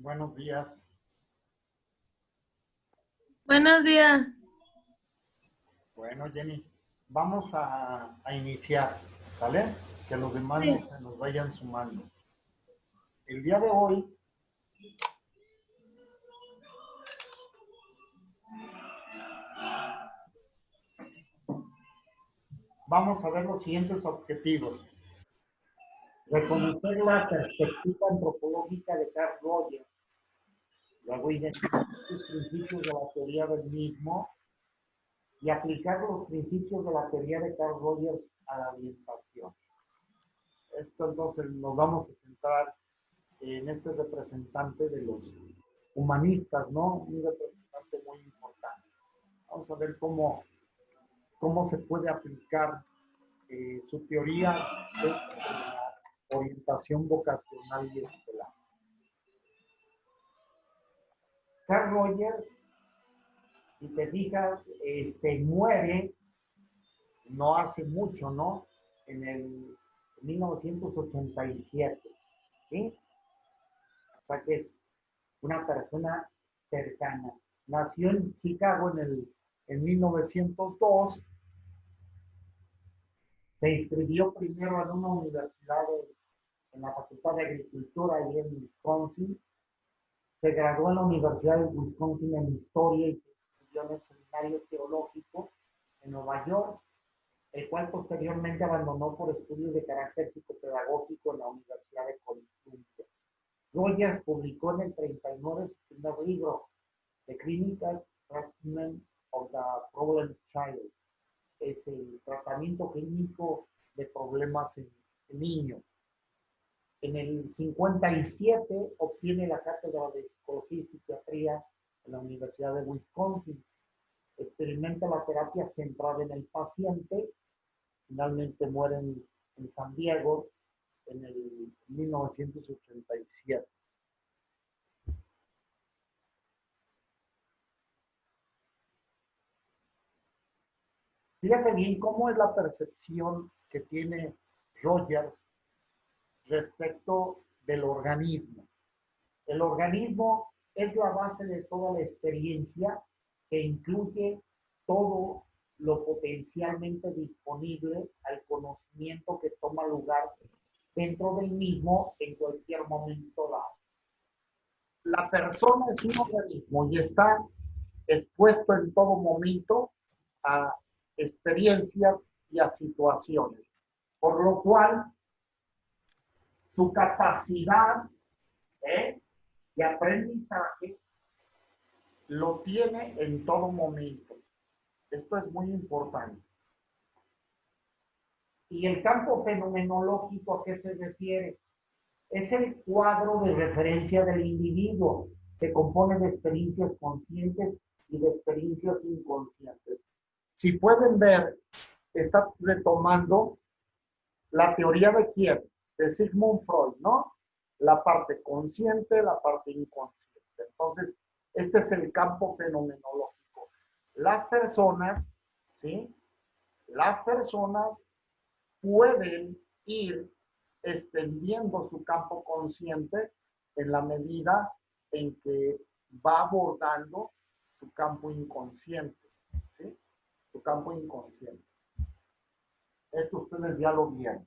Buenos días. Buenos días. Bueno, Jenny, vamos a iniciar, ¿sale? Que los demás Sí. se nos vayan sumando. El día de hoy vamos a ver los siguientes objetivos. Reconocer la perspectiva antropológica de Carl Rogers, luego identificar los principios de la teoría del mismo y aplicar los principios de la teoría de Carl Rogers a la orientación. Esto entonces nos vamos a centrar en este representante de los humanistas, ¿no? Un representante muy importante. Vamos a ver cómo se puede aplicar su teoría dentro de la orientación vocacional y escolar. Carl Rogers, si te fijas, muere no hace mucho, ¿no? En el 1987, ¿sí? O sea que es una persona cercana. Nació en Chicago en 1902. Se inscribió primero en una universidad en la Facultad de Agricultura allí en Wisconsin. Se graduó en la Universidad de Wisconsin en Historia y se inscribió en el Seminario Teológico en Nueva York, el cual posteriormente abandonó por estudios de carácter psicopedagógico en la Universidad de Columbia. Rogers publicó en el 39 su primer libro, The Clinical Treatment of the Problem Child. Es el tratamiento clínico de problemas en niños. En el 57 obtiene la cátedra de Psicología y Psiquiatría en la Universidad de Wisconsin. Experimenta la terapia centrada en el paciente. Finalmente muere en San Diego en el 1987. Fíjate bien cómo es la percepción que tiene Rogers respecto del organismo. El organismo es la base de toda la experiencia que incluye todo lo potencialmente disponible al conocimiento que toma lugar dentro del mismo en cualquier momento dado. La persona es un organismo y está expuesto en todo momento a experiencias y a situaciones, por lo cual su capacidad de aprendizaje lo tiene en todo momento. Esto es muy importante. ¿Y el campo fenomenológico a qué se refiere? Es el cuadro de referencia del individuo. Se compone de experiencias conscientes y de experiencias inconscientes. Si pueden ver, está retomando la teoría de quién, de Sigmund Freud, ¿no? La parte consciente, la parte inconsciente. Entonces, este es el campo fenomenológico. Las personas, ¿sí? Las personas pueden ir extendiendo su campo consciente en la medida en que va abordando su campo inconsciente, ¿sí? Su campo inconsciente. Esto ustedes ya lo vieron.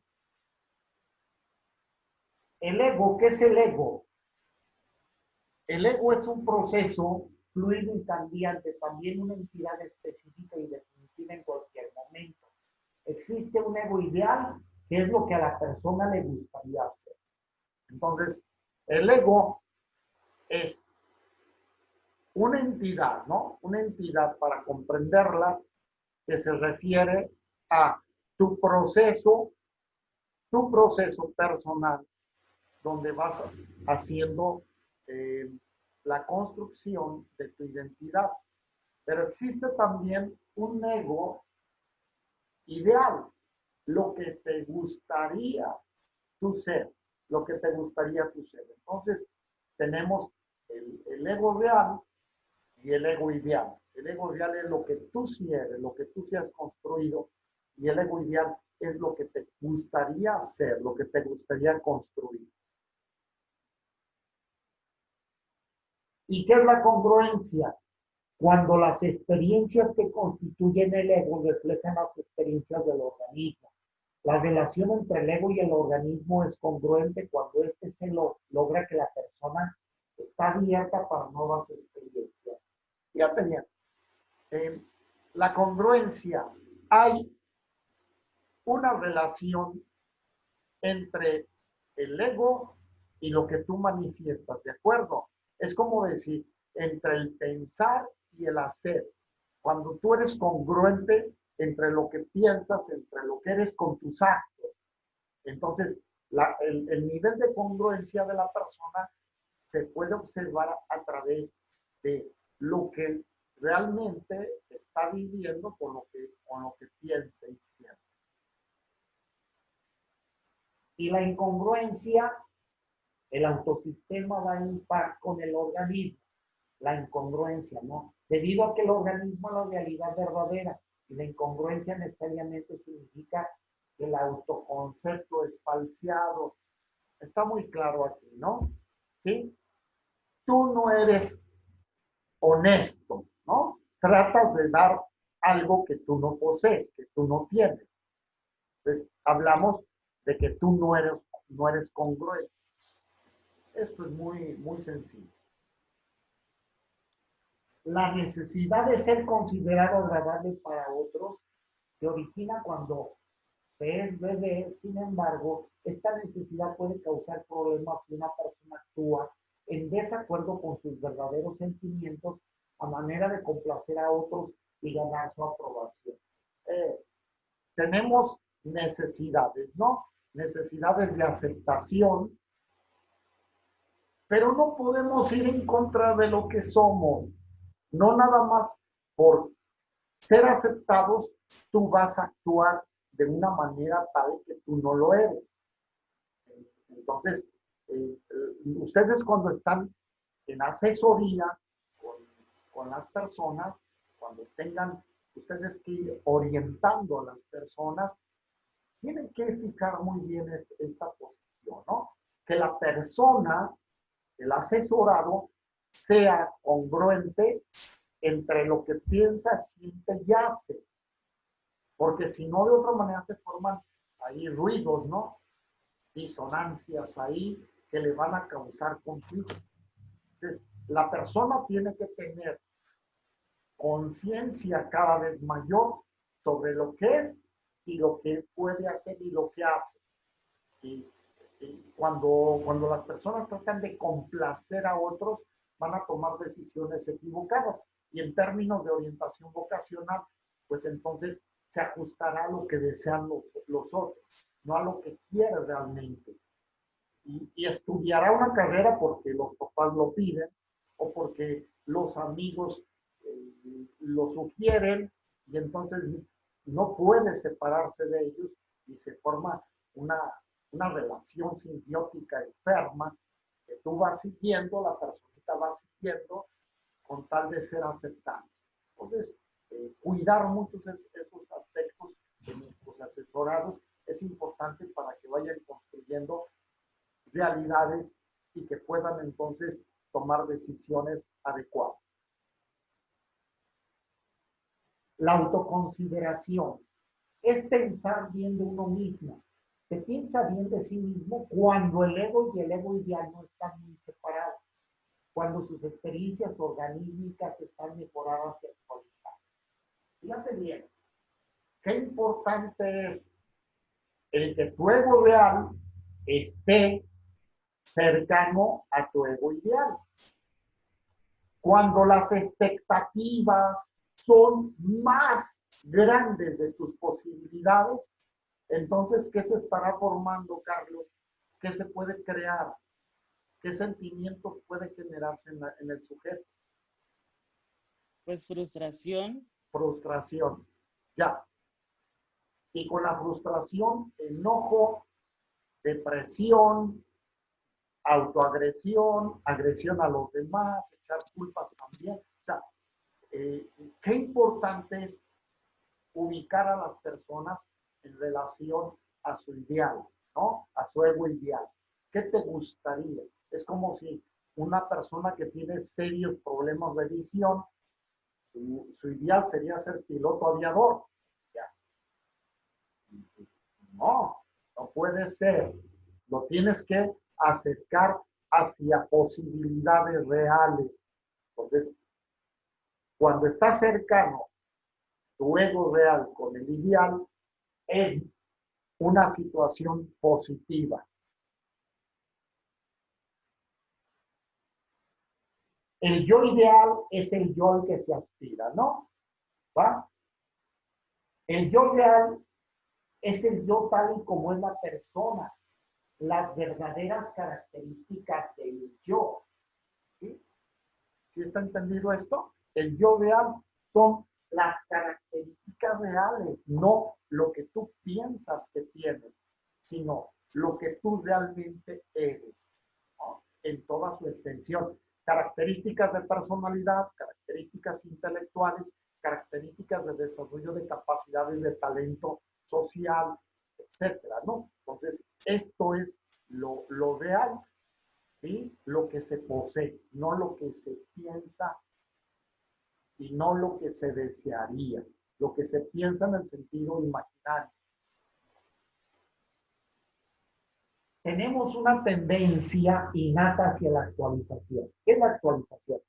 El ego, ¿qué es el ego? El ego es un proceso fluido y cambiante, también una entidad específica y definitiva en cualquier momento. Existe un ego ideal, que es lo que a la persona le gustaría hacer. Entonces, el ego es una entidad, ¿no? Una entidad para comprenderla que se refiere a tu proceso personal, donde vas haciendo eh, la construcción de tu identidad. Pero existe también un ego ideal, lo que te gustaría tu ser, lo que te gustaría tu ser. Entonces, tenemos el ego real y el ego ideal. El ego ideal es lo que tú sí eres, lo que tú sí has construido, y el ego ideal es lo que te gustaría hacer, lo que te gustaría construir. ¿Y qué es la congruencia? Cuando las experiencias que constituyen el ego reflejan las experiencias del organismo. La relación entre el ego y el organismo es congruente cuando logra que la persona está abierta para nuevas experiencias. Fíjate bien, la congruencia, hay una relación entre el ego y lo que tú manifiestas, ¿de acuerdo? Es como decir, entre el pensar y el hacer. Cuando tú eres congruente entre lo que piensas, entre lo que eres con tus actos, entonces el nivel de congruencia de la persona se puede observar a través de lo que realmente está viviendo con lo que piensa y siente. Y la incongruencia, el autosistema va a par con el organismo, la incongruencia, ¿no? Debido a que el organismo es la realidad verdadera y la incongruencia necesariamente significa que el autoconcepto es falseado. Está muy claro aquí, ¿no? ¿Sí? Tú no eres honesto, ¿no? Tratas de dar algo que tú no posees, que tú no tienes. Entonces, hablamos de que tú no eres congruente. Esto es muy, muy sencillo. La necesidad de ser considerado agradable para otros se origina cuando se es bebé. Sin embargo, esta necesidad puede causar problemas si una persona actúa en desacuerdo con sus verdaderos sentimientos a manera de complacer a otros y ganar su aprobación. Eh, Tenemos necesidades, ¿no? Necesidades de aceptación, pero no podemos ir en contra de lo que somos. No nada más por ser aceptados, tú vas a actuar de una manera tal que tú no lo eres. Entonces, ustedes cuando están en asesoría con, con las personas, cuando tengan ustedes que ir orientando a las personas, tienen que fijar muy bien esta posición, ¿no? Que la persona, el asesorado, sea congruente entre lo que piensa, siente y hace. Porque si no, de otra manera se forman ahí ruidos, ¿no? Disonancias ahí que le van a causar conflicto. Entonces, la persona tiene que tener conciencia cada vez mayor sobre lo que es y lo que puede hacer y lo que hace. Y, cuando las personas tratan de complacer a otros, van a tomar decisiones equivocadas. Y en términos de orientación vocacional, pues entonces se ajustará a lo que desean los otros, no a lo que quiere realmente. Y estudiará una carrera porque los papás lo piden o porque los amigos lo sugieren, y entonces no puede separarse de ellos y se forma una relación simbiótica enferma que tú vas siguiendo, la personita va siguiendo con tal de ser aceptado. Entonces, cuidar muchos esos aspectos de nuestros asesorados es importante para que vayan construyendo realidades y que puedan entonces tomar decisiones adecuadas. La autoconsideración es pensar bien de uno mismo. Se piensa bien de sí mismo cuando el ego y el ego ideal no están muy separados, cuando sus experiencias organímicas están mejoradas y actualizadas. Fíjate bien, qué importante es el que tu ego real esté cercano a tu ego ideal. Cuando las expectativas son más grandes de tus posibilidades, entonces, ¿qué se estará formando, Carlos? ¿Qué se puede crear? ¿Qué sentimientos puede generarse en el sujeto? Pues frustración. Frustración. Ya. Y con la frustración, enojo, depresión, autoagresión, agresión a los demás, echar culpas también. O sea, qué importante es ubicar a las personas en relación a su ideal, ¿no? A su ego ideal. ¿Qué te gustaría? Es como si una persona que tiene serios problemas de visión, su ideal sería ser piloto aviador. Ya. No, no puede ser. Lo tienes que acercar hacia posibilidades reales. Entonces, cuando está cercano tu ego real con el ideal, es una situación positiva. El yo ideal es el yo al que se aspira, ¿no? ¿Va? El yo real es el yo tal y como es la persona, las verdaderas características del yo. ¿Sí? ¿Sí está entendido esto? El yo real son las características reales, no lo que tú piensas que tienes, sino lo que tú realmente eres, ¿no? En toda su extensión. Características de personalidad, características intelectuales, características de desarrollo de capacidades de talento social, etcétera, ¿no? Entonces, esto es lo real, ¿sí? Lo que se posee, no lo que se piensa y no lo que se desearía, lo que se piensa en el sentido imaginario. Tenemos una tendencia innata hacia la actualización. ¿Qué es la actualización?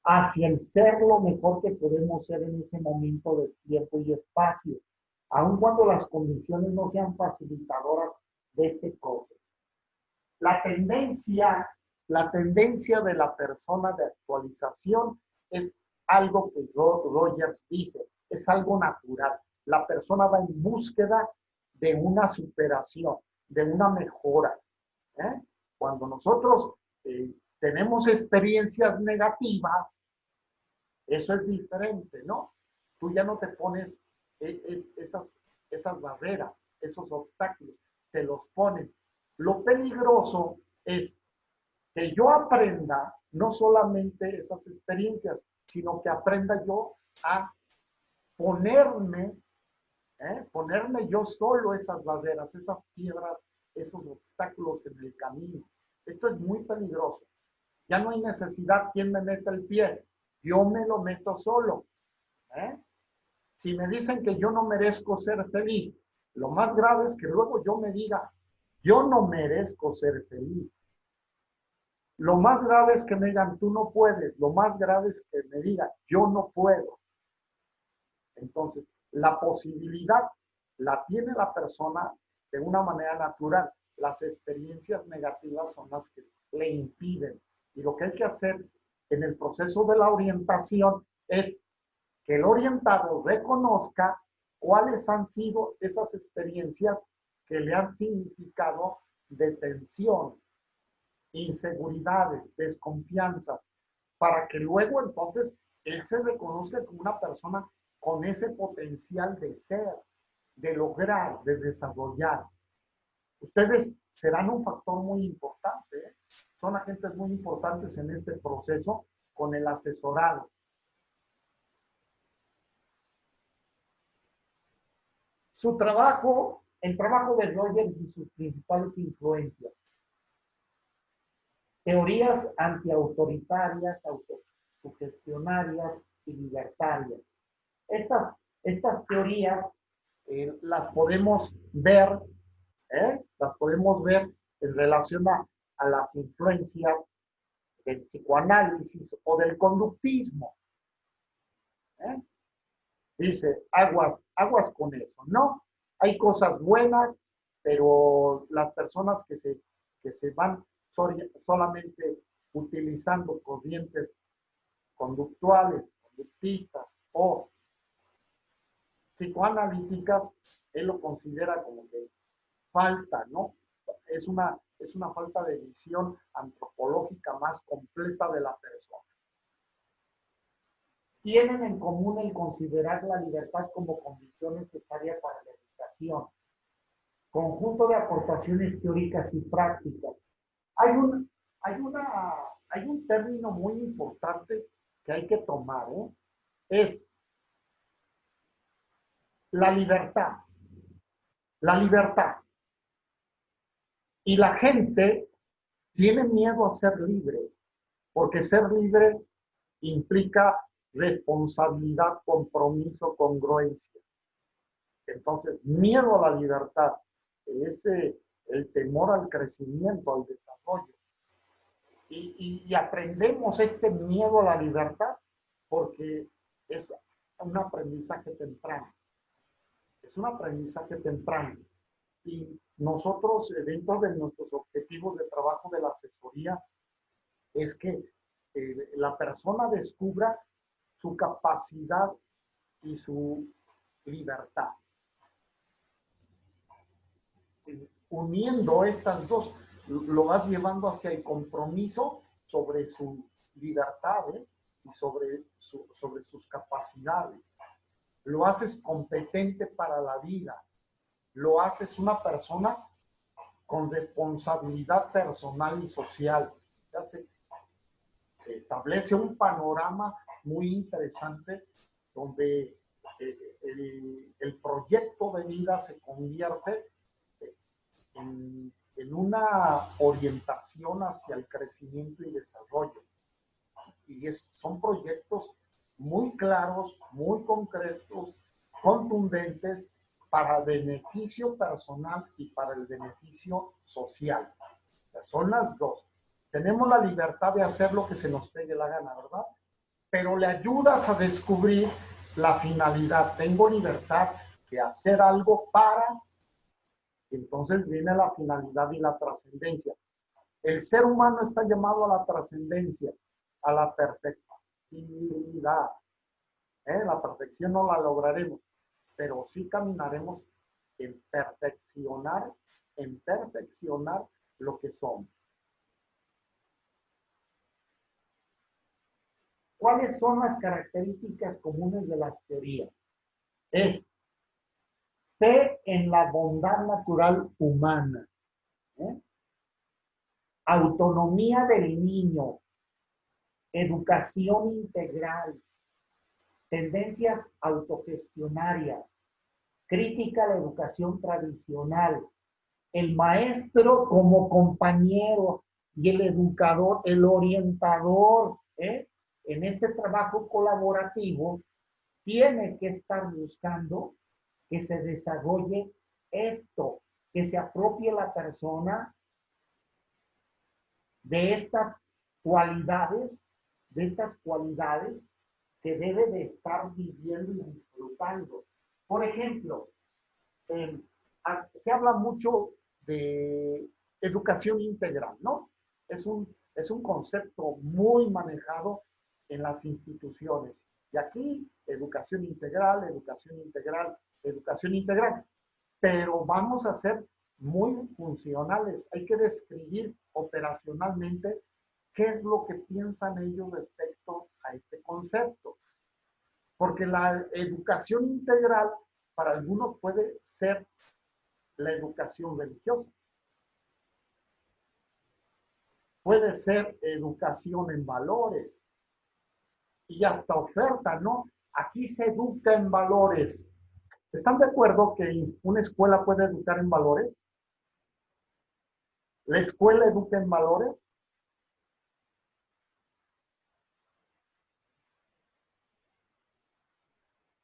Hacia el ser lo mejor que podemos ser en ese momento de tiempo y espacio, aun cuando las condiciones no sean facilitadoras de este proceso. La tendencia de la persona de actualización es algo que Rogers dice, es algo natural. La persona va en búsqueda de una superación, de una mejora. Cuando nosotros tenemos experiencias negativas, eso es diferente, ¿no? Tú ya no te pones esas barreras, esos obstáculos, te los ponen. Lo peligroso es que yo aprenda no solamente esas experiencias, sino que aprenda yo a ponerme yo solo esas barreras, esas piedras, esos obstáculos en el camino. Esto es muy peligroso. Ya no hay necesidad quien me meta el pie. Yo me lo meto solo. Si me dicen que yo no merezco ser feliz, lo más grave es que luego yo me diga, yo no merezco ser feliz. Lo más grave es que me digan, tú no puedes. Lo más grave es que me digan, yo no puedo. Entonces, la posibilidad la tiene la persona de una manera natural. Las experiencias negativas son las que le impiden. Y lo que hay que hacer en el proceso de la orientación es que el orientado reconozca cuáles han sido esas experiencias que le han significado de tensión, inseguridades, desconfianzas, para que luego entonces él se reconozca como una persona con ese potencial de ser, de lograr, de desarrollar. Ustedes serán un factor muy importante, ¿eh? Son agentes muy importantes en este proceso con el asesorado. Su trabajo, el trabajo de Rogers y sus principales influencias. Teorías antiautoritarias, autosugestionarias y libertarias. Estas teorías las podemos ver en relación a las influencias del psicoanálisis o del conductismo. Dice, aguas con eso, ¿no? Hay cosas buenas, pero las personas que se van solamente utilizando corrientes conductuales, conductistas o psicoanalíticas, él lo considera como que falta, ¿no? Es una falta de visión antropológica más completa de la persona. Tienen en común el considerar la libertad como condición necesaria para la educación. Conjunto de aportaciones teóricas y prácticas. Hay un término muy importante que hay que tomar, es la libertad. La libertad. Y la gente tiene miedo a ser libre. porque ser libre implica responsabilidad, compromiso, congruencia. Entonces, miedo a la libertad es el temor al crecimiento, al desarrollo. Y aprendemos este miedo a la libertad porque es un aprendizaje temprano. Es un aprendizaje temprano. Y nosotros, dentro de nuestros objetivos de trabajo de la asesoría, es que la persona descubra su capacidad y su libertad. Uniendo estas dos, lo vas llevando hacia el compromiso sobre su libertad y sobre sus capacidades. Lo haces competente para la vida. Lo haces una persona con responsabilidad personal y social. Se establece un panorama muy interesante donde el proyecto de vida se convierte en una orientación hacia el crecimiento y desarrollo. Y son proyectos muy claros, muy concretos, contundentes para el beneficio personal y para el beneficio social. O sea, son las dos. Tenemos la libertad de hacer lo que se nos pegue la gana, ¿verdad? Pero le ayudas a descubrir la finalidad. Tengo libertad de hacer algo para... Entonces viene la finalidad y la trascendencia. El ser humano está llamado a la trascendencia, a la perfectibilidad. La perfección no la lograremos, pero sí caminaremos en perfeccionar lo que somos. ¿Cuáles son las características comunes de las teorías? Es fe en la bondad natural humana, autonomía del niño, educación integral, tendencias autogestionarias, crítica a la educación tradicional, el maestro como compañero y el educador, el orientador, en este trabajo colaborativo, tiene que estar buscando que se desarrolle esto, que se apropie la persona de estas cualidades que debe de estar viviendo y disfrutando. Por ejemplo, se habla mucho de educación integral, ¿no? Es un concepto muy manejado en las instituciones. Y aquí, educación integral, educación integral, educación integral. Pero vamos a ser muy funcionales. Hay que describir operacionalmente qué es lo que piensan ellos respecto a este concepto. Porque la educación integral para algunos puede ser la educación religiosa. Puede ser educación en valores y hasta oferta, ¿no? Aquí se educa en valores. ¿Están de acuerdo que una escuela puede educar en valores? ¿La escuela educa en valores?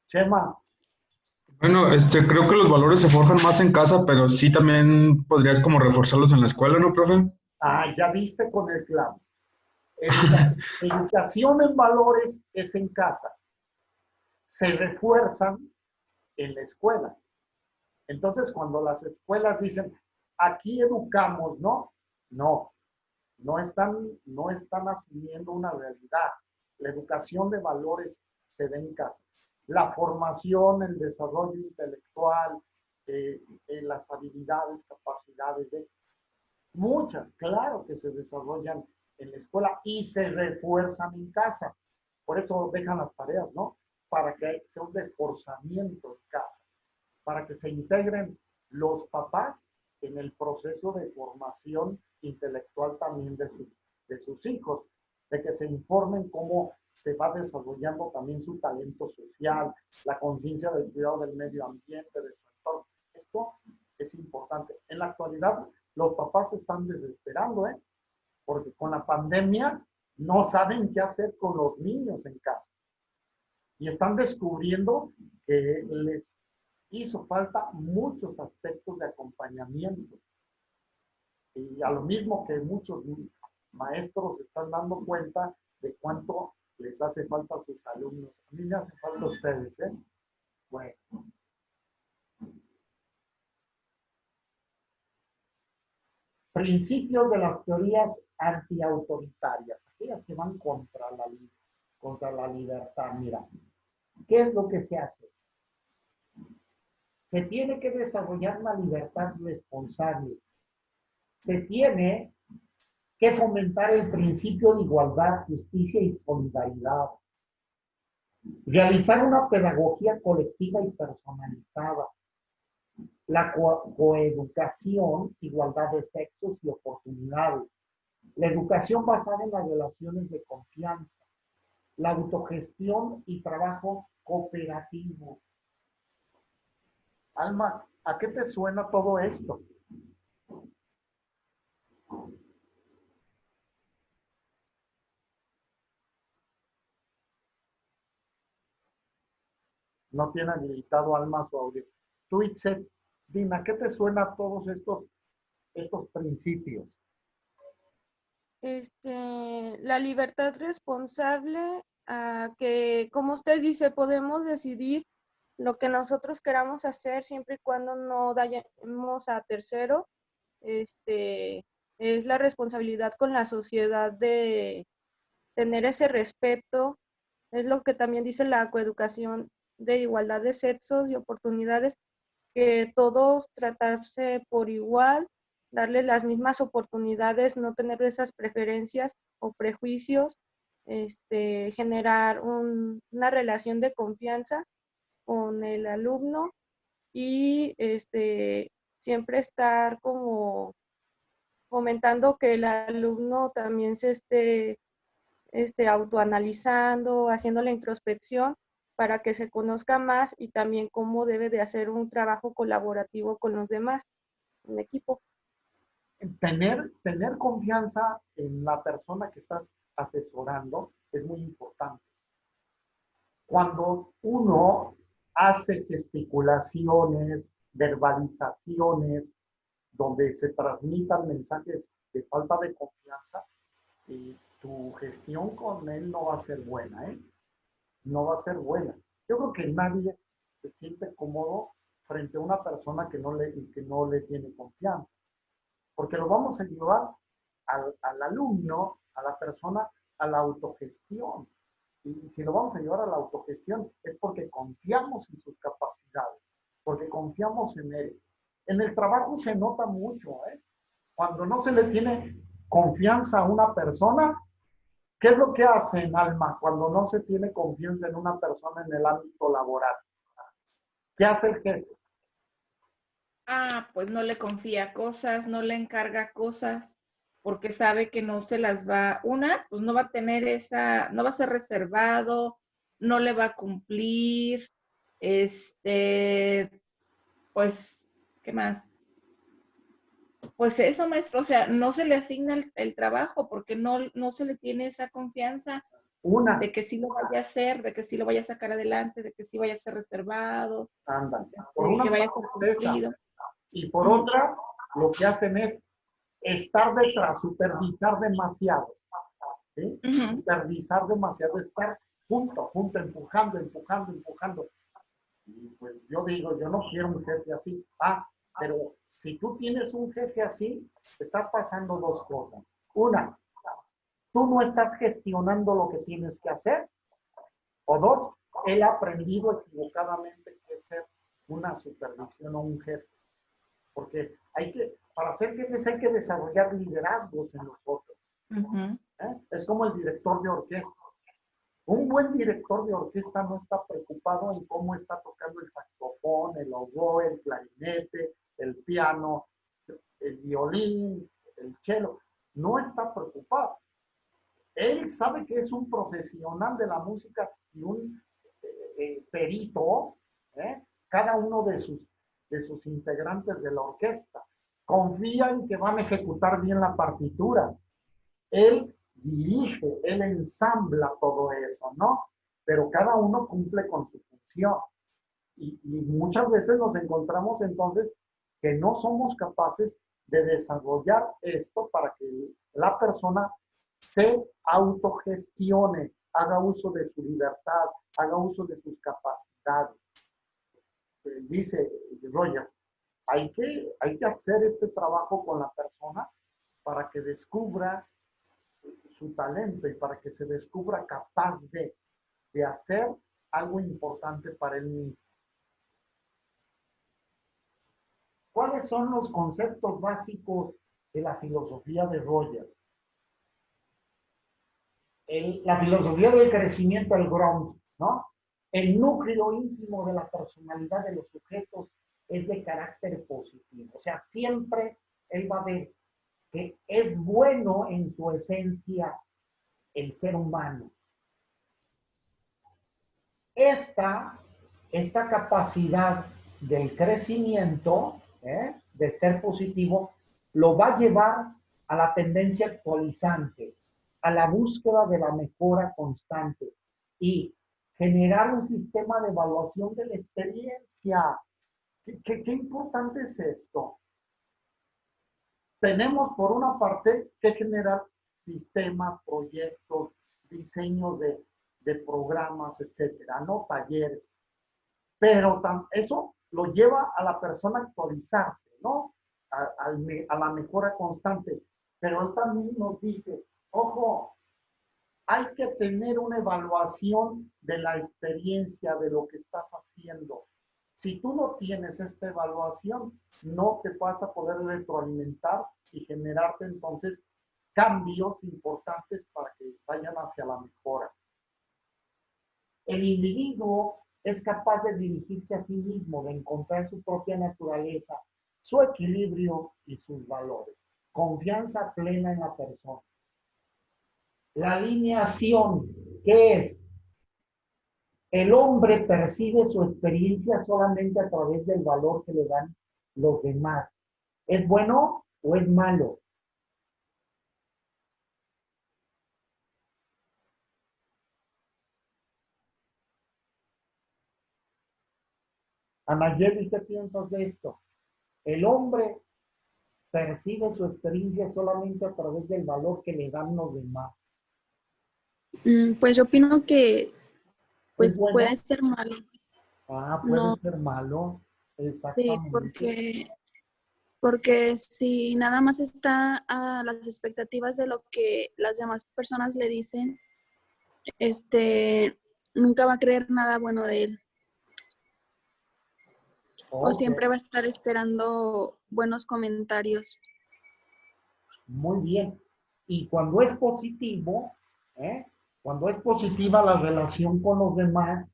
Chema. Bueno, creo que los valores se forjan más en casa, pero sí también podrías como reforzarlos en la escuela, ¿no, profe? Ya viste con el clavo. Educación en valores es en casa. Se refuerzan en la escuela. Entonces, cuando las escuelas dicen, aquí educamos, ¿no? No están asumiendo una realidad. La educación de valores se da en casa. La formación, el desarrollo intelectual, las habilidades, capacidades de muchas, claro que se desarrollan en la escuela y se refuerzan en casa. Por eso dejan las tareas, ¿no? Para que sea un reforzamiento en casa, para que se integren los papás en el proceso de formación intelectual también de sus hijos, de que se informen cómo se va desarrollando también su talento social, la conciencia del cuidado del medio ambiente, de su entorno. Esto es importante. En la actualidad, los papás se están desesperando, porque con la pandemia no saben qué hacer con los niños en casa. Y están descubriendo que les hizo falta muchos aspectos de acompañamiento. Y a lo mismo que muchos maestros están dando cuenta de cuánto les hace falta a sus alumnos. A mí me hace falta a ustedes, ¿eh? Bueno. Principios de las teorías antiautoritarias, aquellas que van contra la libertad. Mira, ¿qué es lo que se hace? Se tiene que desarrollar una libertad responsable. Se tiene que fomentar el principio de igualdad, justicia y solidaridad. Realizar una pedagogía colectiva y personalizada. La coeducación, igualdad de sexos y oportunidades. La educación basada en las relaciones de confianza. La autogestión y trabajo cooperativo. Alma, ¿a qué te suena todo esto? No tiene habilitado Alma su audio. Tú, Itzel, dime, ¿a qué te suena todos estos principios? La libertad responsable, que como usted dice, podemos decidir lo que nosotros queramos hacer siempre y cuando no dañemos a tercero. Es la responsabilidad con la sociedad de tener ese respeto. Es lo que también dice la coeducación de igualdad de sexos y oportunidades, que todos tratarse por igual, darles las mismas oportunidades, no tener esas preferencias o prejuicios, generar una relación de confianza con el alumno y siempre estar como fomentando que el alumno también se esté autoanalizando, haciendo la introspección para que se conozca más y también cómo debe de hacer un trabajo colaborativo con los demás, en equipo. Tener confianza en la persona que estás asesorando es muy importante. Cuando uno hace gesticulaciones, verbalizaciones, donde se transmitan mensajes de falta de confianza, y tu gestión con él no va a ser buena, ¿eh? No va a ser buena. Yo creo que nadie se siente cómodo frente a una persona que no le tiene confianza, porque lo vamos a llevar al alumno, a la persona, a la autogestión. Y si lo vamos a llevar a la autogestión es porque confiamos en sus capacidades, porque confiamos en él. En el trabajo se nota mucho, ¿eh? Cuando no se le tiene confianza a una persona, ¿qué es lo que hacen, Alma, cuando no se tiene confianza en una persona en el ámbito laboral? ¿Qué hace el jefe? Pues no le confía cosas, no le encarga cosas, porque sabe que no se las va, pues no va a tener no va a ser reservado, no le va a cumplir, pues, ¿qué más? Pues eso, maestro, o sea, no se le asigna el trabajo porque no se le tiene esa confianza de que sí lo vaya a hacer, de que sí lo vaya a sacar adelante, de que sí vaya a ser reservado, Andan. de que vaya a ser cumplido. Y por otra, lo que hacen es estar detrás, supervisar demasiado. ¿Sí? Supervisar demasiado, estar junto, empujando. Y pues yo digo, yo no quiero un jefe así. Pero si tú tienes un jefe así, está pasando dos cosas. Una, tú no estás gestionando lo que tienes que hacer. O dos, él ha aprendido equivocadamente que es ser una supervisión o un jefe. Porque para ser jefes hay que desarrollar liderazgos en nosotros. Es como el director de orquesta. Un buen director de orquesta no está preocupado en cómo está tocando el saxofón, el oboe, el clarinete, el piano, el violín, el cello. No está preocupado. Él sabe que es un profesional de la música y un perito, cada uno de sus integrantes de la orquesta. Confía en que van a ejecutar bien la partitura. Él dirige, él ensambla todo eso, ¿no? Pero cada uno cumple con su función. Y muchas veces nos encontramos entonces que no somos capaces de desarrollar esto para que la persona se autogestione, haga uso de su libertad, haga uso de sus capacidades. Dice Rogers, hay que hacer este trabajo con la persona para que descubra su talento y para que se descubra capaz de hacer algo importante para él mismo. ¿Cuáles son los conceptos básicos de la filosofía de Rogers? La filosofía del crecimiento, el Grund, ¿no? El núcleo íntimo de la personalidad de los sujetos es de carácter positivo. O sea, siempre él va a ver que es bueno en su esencia el ser humano. Esta capacidad del crecimiento, de ser positivo, lo va a llevar a la tendencia actualizante, a la búsqueda de la mejora constante y generar un sistema de evaluación de la experiencia. ¿Qué importante es esto? Tenemos por una parte que generar sistemas, proyectos, diseños de programas, etcétera, ¿no? Talleres. Pero eso lo lleva a la persona a actualizarse, ¿no? A la mejora constante. Pero él también nos dice, ojo, hay que tener una evaluación de la experiencia de lo que estás haciendo. Si tú no tienes esta evaluación, no te vas a poder retroalimentar y generarte entonces cambios importantes para que vayan hacia la mejora. El individuo es capaz de dirigirse a sí mismo, de encontrar su propia naturaleza, su equilibrio y sus valores. Confianza plena en la persona. La alineación, ¿qué es? El hombre percibe su experiencia solamente a través del valor que le dan los demás. ¿Es bueno o es malo? Anayeli, ¿qué piensas de esto? El hombre percibe su experiencia solamente a través del valor que le dan los demás. Pues yo opino que ¿Es bueno? puede ser malo. Ah, puede No, ser malo. sí, Exactamente. porque si nada más está a las expectativas de lo que las demás personas le dicen, nunca va a creer nada bueno de él. O siempre va a estar esperando buenos comentarios. Muy bien. Y cuando es positivo, cuando es positiva la relación con los demás,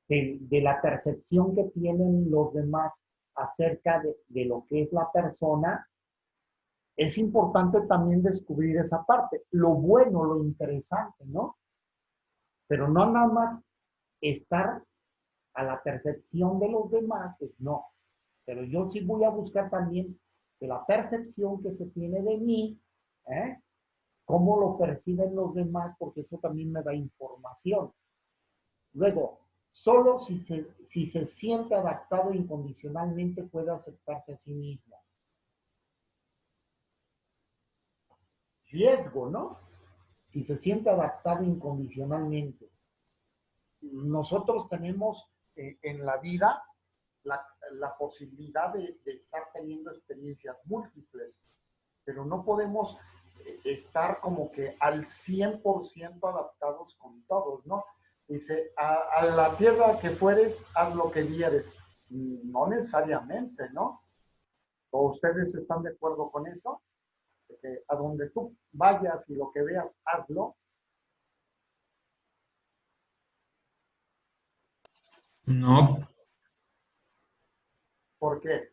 de la percepción que tienen los demás acerca de lo que es la persona, es importante también descubrir esa parte, lo bueno, lo interesante, ¿no? Pero no nada más estar a la percepción de los demás, pues no. Pero yo sí voy a buscar también que la percepción que se tiene de mí, cómo lo perciben los demás, porque eso también me da información. Luego, solo si se siente adaptado incondicionalmente puede aceptarse a sí mismo. Riesgo, ¿no? Si se siente adaptado incondicionalmente. Nosotros tenemos en la vida la posibilidad de estar teniendo experiencias múltiples, pero no podemos estar como que al 100% adaptados con todos, ¿no? Dice, a la tierra que fueres, haz lo que vieres. No necesariamente, ¿no? ¿O ustedes están de acuerdo con eso? De que a donde tú vayas y lo que veas, hazlo. No, ¿Por qué?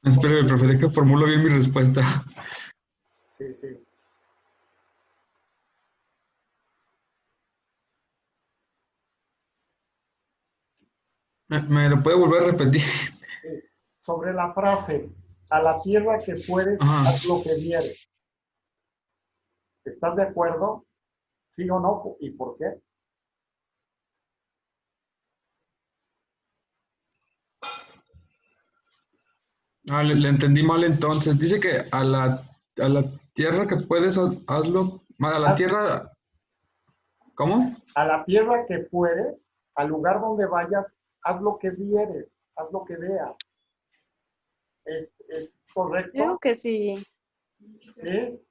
espera, profe, deja formulo bien mi respuesta. Sí, sí. ¿Me lo puede volver a repetir? Sobre la frase, a la tierra que fueres, Ajá. haz lo que vieres. ¿Estás de acuerdo? ¿Sí o no? ¿Y por qué? Le entendí mal entonces. Dice que a la tierra que puedes, hazlo. A la Haz- tierra, ¿cómo? A la tierra que fueres, al lugar donde vayas, haz lo que vieres, haz lo que veas. ¿Es Digo correcto? que sí. ¿Sí?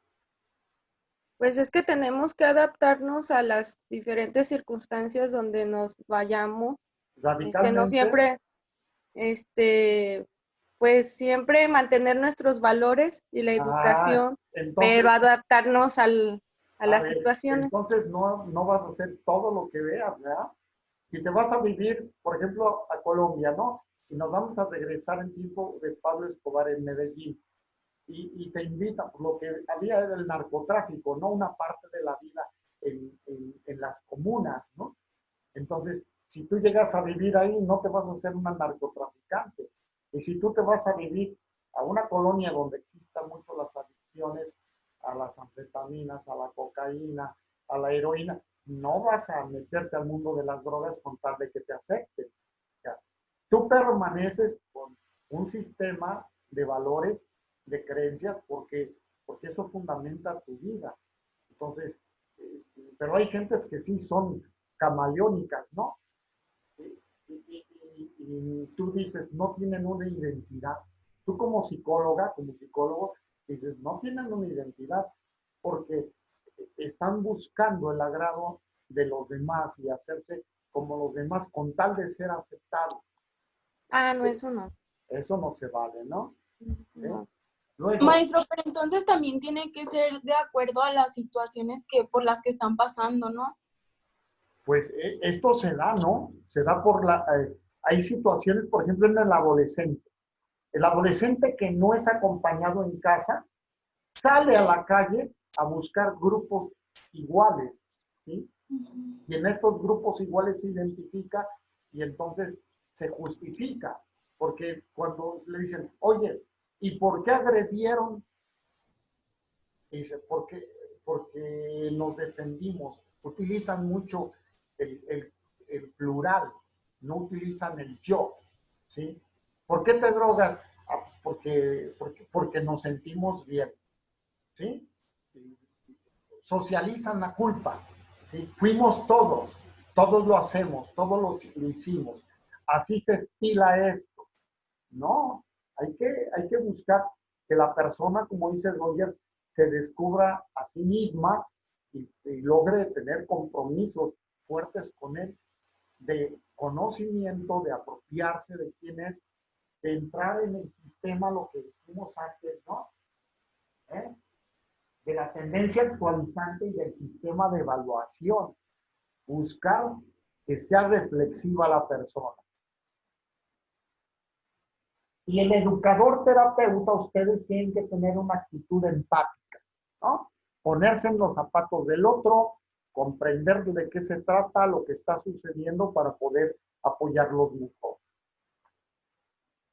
Pues es que tenemos que adaptarnos a las diferentes circunstancias donde nos vayamos. No Radicalmente. siempre, pues siempre mantener nuestros valores y la Ah, educación, entonces, pero adaptarnos a a las ver, situaciones. entonces no vas a hacer todo lo que veas, ¿verdad? Si te vas a vivir, por ejemplo, a Colombia, ¿no? Y nos vamos a regresar en tiempo de Pablo Escobar en Medellín. Y te invitan, por lo que había era el narcotráfico, ¿no? Una parte de la vida en las comunas, ¿no? Entonces, si tú llegas a vivir ahí, no te vas a hacer una narcotraficante. Y si tú te vas a vivir a una colonia donde existan mucho las adicciones a las anfetaminas, a la cocaína, a la heroína, no vas a meterte al mundo de las drogas con tal de que te acepten. O sea, tú permaneces con un sistema de valores, de creencias, porque eso fundamenta tu vida. Entonces, pero hay gentes que sí son camaleónicas, ¿no? Y tú dices, no tienen una identidad. Tú como psicóloga, como psicólogo, dices, no tienen una identidad porque están buscando el agrado de los demás y hacerse como los demás con tal de ser aceptados. Ah, no, eso no. Eso no se vale, ¿no? ¿Eh? No. Luego, Maestro, pero entonces también tiene que ser de acuerdo a las situaciones que por las que están pasando, ¿no? pues esto se da, ¿no? Se da hay situaciones, por ejemplo, en el adolescente. El adolescente que no es acompañado en casa sale a la calle a buscar grupos iguales, ¿sí? Y en estos grupos iguales se identifica y entonces se justifica, porque cuando le dicen, oye, ¿y por qué agredieron? Y dice, porque nos defendimos. Utilizan mucho el plural, no utilizan el yo, ¿sí? ¿Por qué te drogas? Ah, pues porque nos sentimos bien, ¿sí? Socializan la culpa, ¿sí? Fuimos todos lo hacemos, lo hicimos. Así se estila esto. No, hay que buscar que la persona, como dice Roger, se descubra a sí misma y logre tener compromisos fuertes con él de conocimiento, de apropiarse de quién es, de entrar en el sistema, lo que dijimos antes, ¿no? ¿Eh? De la tendencia actualizante y del sistema de evaluación. Buscar que sea reflexiva la persona. Y el educador terapeuta, ustedes tienen que tener una actitud empática, ¿no? Ponerse en los zapatos del otro, comprender de qué se trata, lo que está sucediendo para poder apoyarlos mejor.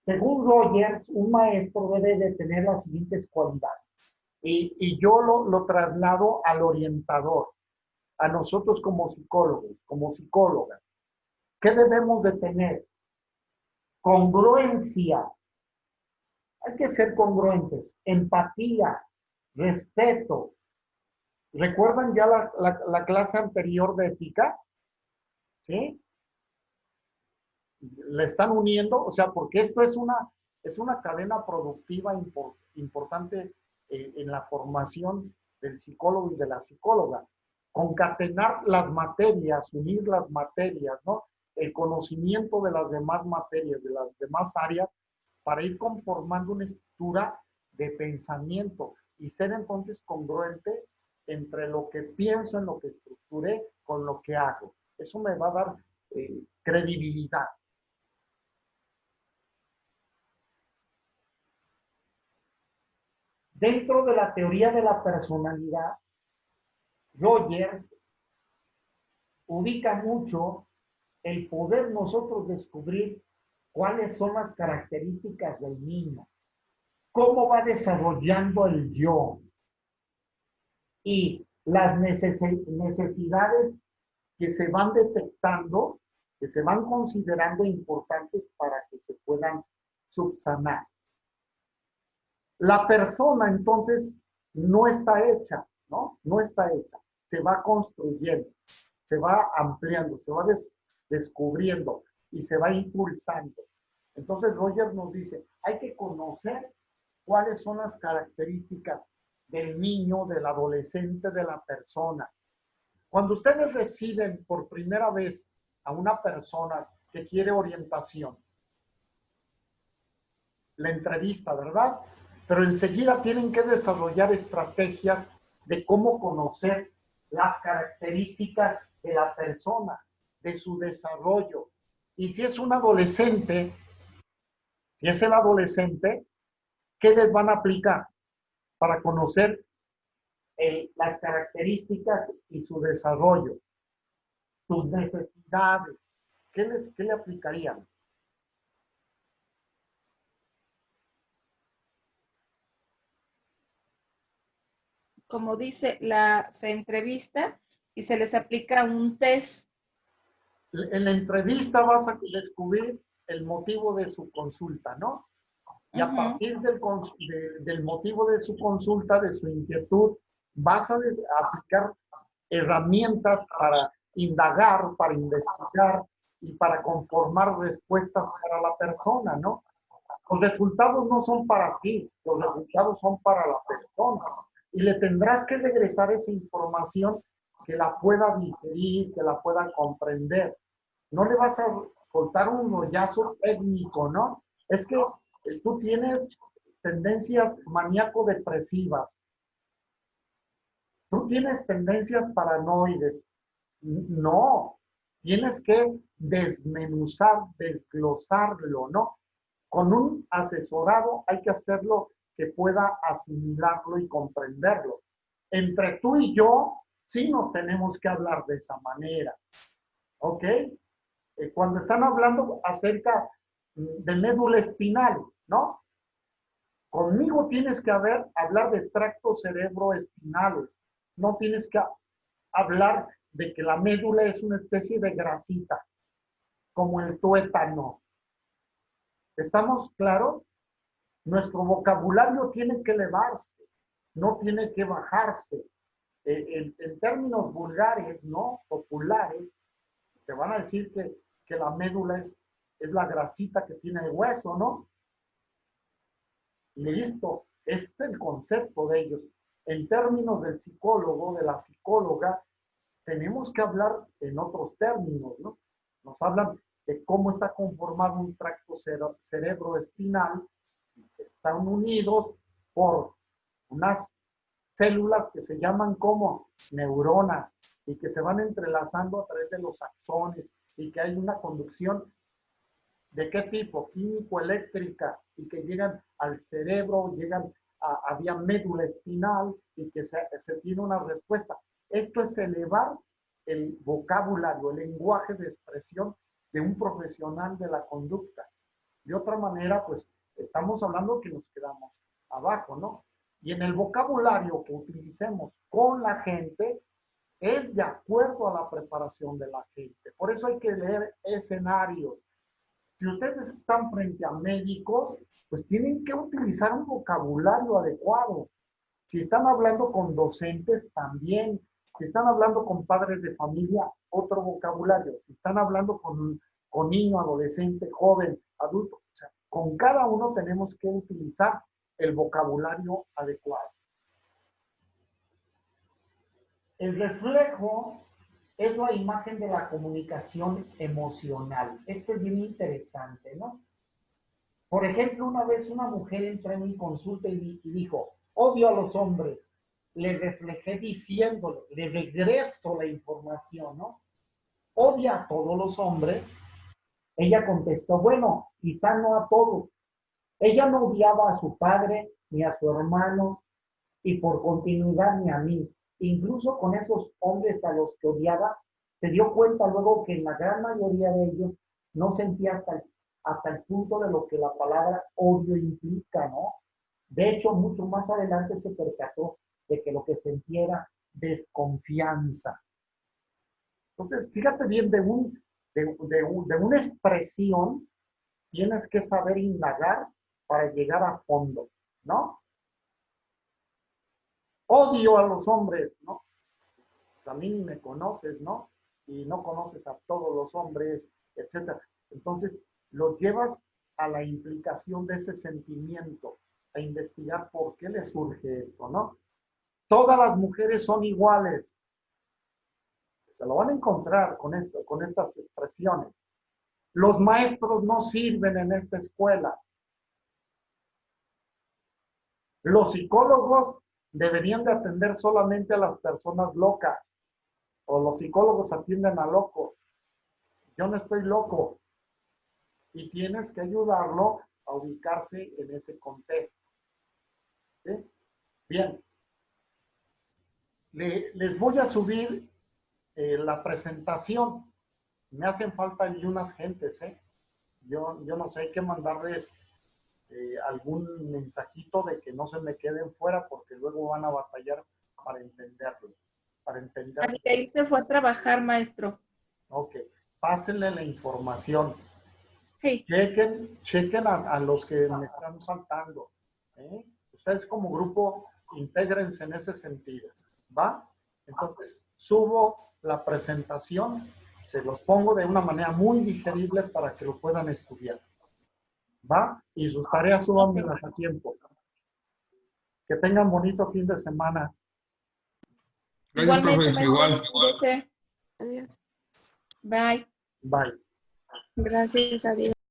Según Rogers, un maestro debe de tener las siguientes cualidades. Y yo lo traslado al orientador, a nosotros como psicólogos, como psicólogas. ¿Qué debemos de tener? Congruencia. Hay que ser congruentes. Empatía, respeto. ¿Recuerdan ya la clase anterior de ética? ¿Sí? Le están uniendo, o sea, porque esto es una cadena productiva importante en la formación del psicólogo y de la psicóloga. Concatenar las materias, unir las materias, ¿no? El conocimiento de las demás materias, de las demás áreas, para ir conformando una estructura de pensamiento y ser entonces congruente entre lo que pienso, en lo que estructuré, con lo que hago. Eso me va a dar credibilidad. Dentro de la teoría de la personalidad, Rogers ubica mucho el poder nosotros descubrir cuáles son las características del niño, cómo va desarrollando el yo y las necesidades que se van detectando, que se van considerando importantes para que se puedan subsanar. La persona entonces no está hecha, ¿no? No está hecha. Se va construyendo, se va ampliando, se va descubriendo y se va impulsando. Entonces Roger nos dice, hay que conocer cuáles son las características del niño, del adolescente, de la persona. Cuando ustedes reciben por primera vez a una persona que quiere orientación, la entrevista, ¿verdad? Pero enseguida tienen que desarrollar estrategias de cómo conocer las características de la persona, de su desarrollo. Y si es un adolescente, si es el adolescente, ¿qué les van a aplicar para conocer las características y su desarrollo? Sus necesidades. ¿Qué le aplicarían? Como dice, se entrevista y se les aplica un test. En la entrevista vas a descubrir el motivo de su consulta, ¿no? Y a partir del motivo de su consulta, de su inquietud, vas a aplicar herramientas para indagar, para investigar y para conformar respuestas para la persona, ¿no? Los resultados no son para ti, los resultados son para la persona. Y le tendrás que regresar esa información que la pueda digerir, que la pueda comprender. No le vas a soltar un rollazo técnico, ¿no? Es que tú tienes tendencias maníaco-depresivas. Tú tienes tendencias paranoides. No, tienes que desmenuzar, desglosarlo, ¿no? Con un asesorado hay que hacerlo que pueda asimilarlo y comprenderlo. Entre tú y yo, sí nos tenemos que hablar de esa manera, ¿ok? Cuando están hablando acerca de médula espinal, ¿no? Conmigo tienes que hablar de tractos cerebroespinales. No tienes que hablar de que la médula es una especie de grasita, como el tuétano. ¿Estamos claros? Nuestro vocabulario tiene que elevarse, no tiene que bajarse. En términos vulgares, ¿no? Populares, te van a decir que la médula es la grasita que tiene el hueso, ¿no? Listo, este es el concepto de ellos. En términos del psicólogo, de la psicóloga, tenemos que hablar en otros términos, ¿no? Nos hablan de cómo está conformado un tracto cerebroespinal. Están unidos por unas células que se llaman como neuronas y que se van entrelazando a través de los axones y que hay una conducción ¿de qué tipo? Químico-eléctrica y que llegan al cerebro, llegan a vía médula espinal y que se tiene una respuesta. Esto es elevar el vocabulario, el lenguaje de expresión de un profesional de la conducta. De otra manera, pues estamos hablando que nos quedamos abajo, ¿no? Y en el vocabulario que utilicemos con la gente es de acuerdo a la preparación de la gente. Por eso hay que leer escenarios. Si ustedes están frente a médicos, pues tienen que utilizar un vocabulario adecuado. Si están hablando con docentes, también. Si están hablando con padres de familia, otro vocabulario. Si están hablando con niño, adolescente, joven, adulto, o sea, con cada uno tenemos que utilizar el vocabulario adecuado. El reflejo es la imagen de la comunicación emocional. Esto es bien interesante, ¿no? Por ejemplo, una vez una mujer entró en mi consulta y dijo, odio a los hombres. Le reflejé diciéndole, le regreso la información, ¿no? Odia a todos los hombres. Ella contestó, bueno, quizá no a todos. Ella no odiaba a su padre, ni a su hermano, y por continuidad ni a mí. Incluso con esos hombres a los que odiaba, se dio cuenta luego que en la gran mayoría de ellos no sentía hasta el punto de lo que la palabra odio implica, ¿no? De hecho, mucho más adelante se percató de que lo que sentía era desconfianza. Entonces, fíjate bien, de una expresión tienes que saber indagar para llegar a fondo, ¿no? Odio a los hombres, ¿no? Pues a mí ni me conoces, ¿no? Y no conoces a todos los hombres, etc. Entonces, lo llevas a la implicación de ese sentimiento, a investigar por qué le surge esto, ¿no? Todas las mujeres son iguales. Se lo van a encontrar con estas expresiones. Los maestros no sirven en esta escuela. Los psicólogos deberían de atender solamente a las personas locas. O los psicólogos atienden a locos. Yo no estoy loco. Y tienes que ayudarlo a ubicarse en ese contexto. ¿Sí? Bien. Les voy a subir la presentación. Me hacen falta ahí unas gentes, ¿eh? Yo no sé, hay que mandarles algún mensajito de que no se me queden fuera porque luego van a batallar para entenderlo. Abigail se fue a trabajar, maestro. Ok, pásenle la información. Sí. Chequen a los que me están faltando. Ustedes como grupo, intégrense en ese sentido. ¿Va? Entonces, subo la presentación, se los pongo de una manera muy digerible para que lo puedan estudiar. ¿Va? Y sus tareas súbanmelas a tiempo. Que tengan bonito fin de semana. Gracias, profe. Igual. Cuídese. Adiós. Bye. Bye. Gracias, adiós.